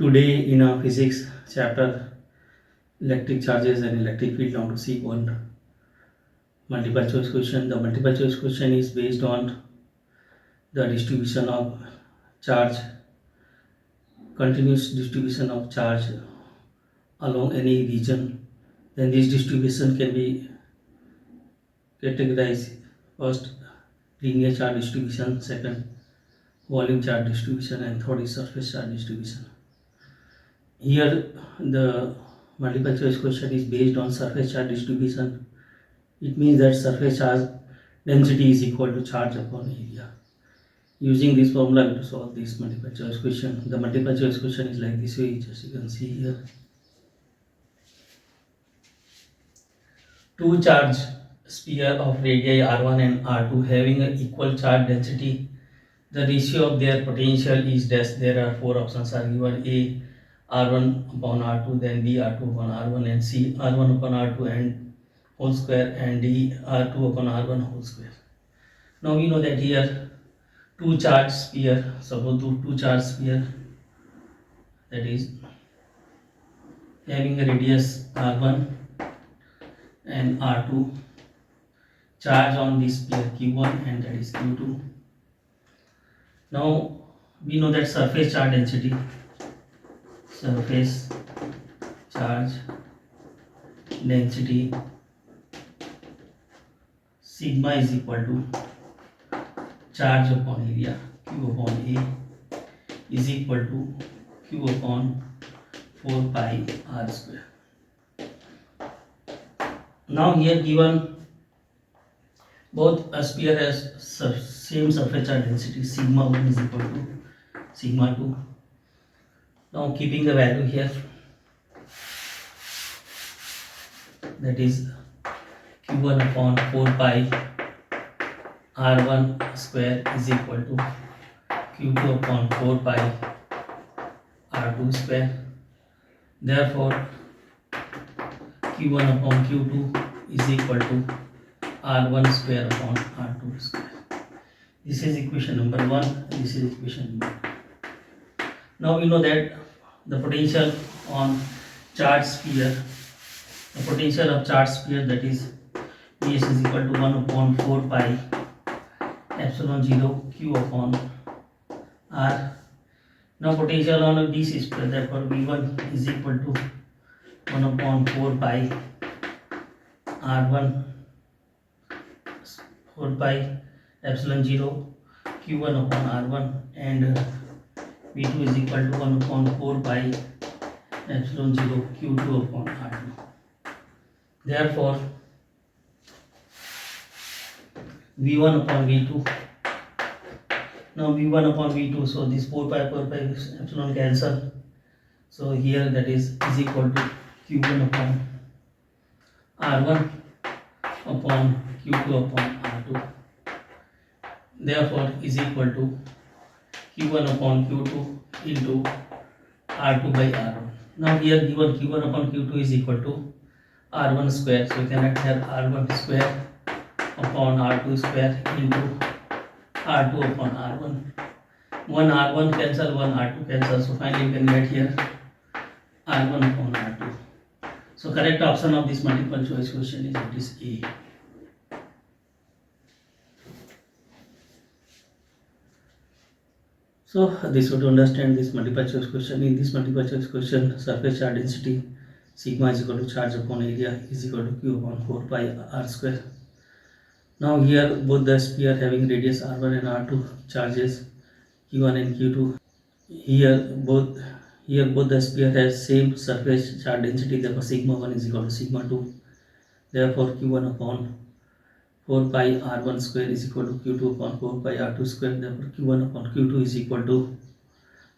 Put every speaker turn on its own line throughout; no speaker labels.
Today in our physics chapter, electric charges and electric field, now to see one multiple choice question. The multiple choice question is based on the distribution of charge, continuous distribution of charge along any region. Then this distribution can be categorized: first, linear charge distribution; second, volume charge distribution; and third is surface charge distribution. Here the multiple choice question is based on surface charge distribution. It means that surface charge density is equal to charge upon area. Using this formula to solve this multiple choice question. The multiple choice question is like this way, just you can see here. Two charge sphere of radii r1 and r2 having an equal charge density. The ratio of their potential is dash. There are four options are given: A r1 upon r2, then B r2 upon r1, and C r1 upon r2 and whole square, and D r2 upon r1 whole square. Now we know that here two charge sphere, suppose two charge sphere, that is having a radius r1 and r2, charge on this sphere q1 and that is q2. Now we know that surface charge density sigma is equal to charge upon area q upon A is equal to q upon 4 pi r square. Now here given both a sphere has same surface charge density, sigma 1 is equal to sigma 2. Now keeping the value here, that is q1 upon 4 pi r1 square is equal to q2 upon 4 pi r2 square. Therefore q1 upon q2 is equal to r1 square upon r2 square. This is equation number 1, this is equation number 2. Now we know that the potential on charge sphere, the potential of charge sphere, that is Ds is equal to 1 upon 4 pi epsilon 0 q upon r. Now potential on this sphere, therefore V1 is equal to 1 upon 4 pi r1 4 pi epsilon 0 q1 upon r1, and V2 is equal to 1 upon 4 pi epsilon 0 q2 upon r2. Therefore V1 upon V2, now V1 upon V2, so this 4 pi epsilon cancel, so here that is equal to q1 upon r1 upon q2 upon r2. Therefore is equal to q1 upon q2 into r2 by r1. Now here given q1 upon q2 is equal to r1 square, so you can write here r1 square upon r2 square into r2 upon r1. One r1 cancel, one r2 cancel, so finally you can write here r1 upon r2. So correct option of this multiple choice question is it is A. So this would understand this multiple choice question. In this multiple choice question, surface charge density sigma is equal to charge upon area is equal to q upon 4 pi r square. Now here both the sphere having radius r1 and r2 charges q1 and q2. Here both the sphere has same surface charge density, therefore sigma 1 is equal to sigma 2. Therefore q1 upon 4 pi r1 square is equal to q2 upon 4 pi r2 square. Therefore q1 upon q2 is equal to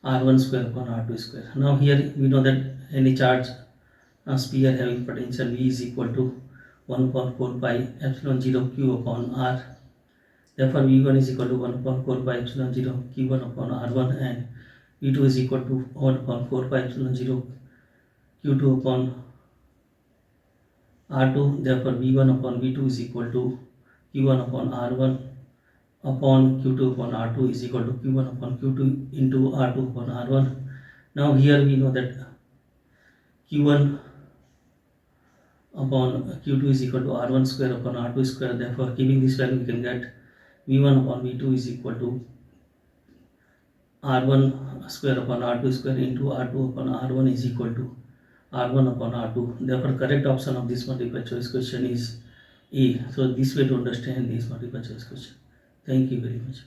r1 square upon r2 square. Now here we know that any charge sphere having potential V is equal to 1 upon 4 pi epsilon 0 q upon r. Therefore V1 is equal to 1 upon 4 pi epsilon 0 q1 upon r1, and V2 is equal to 1 upon 4 pi epsilon 0 q2 upon r2. Therefore V1 upon V2 is equal to q1 upon r1 upon q2 upon r2 is equal to q1 upon q2 into r2 upon r1. Now here we know that Q1 upon Q2 is equal to R1 square upon R2 square. Therefore, keeping this value, we can get V1 upon V2 is equal to R1 square upon R2 square into R2 upon R1 is equal to R1 upon R2. Therefore, correct option of this multiple choice question is A. So, this way to understand this multiple choice question. Thank you very much.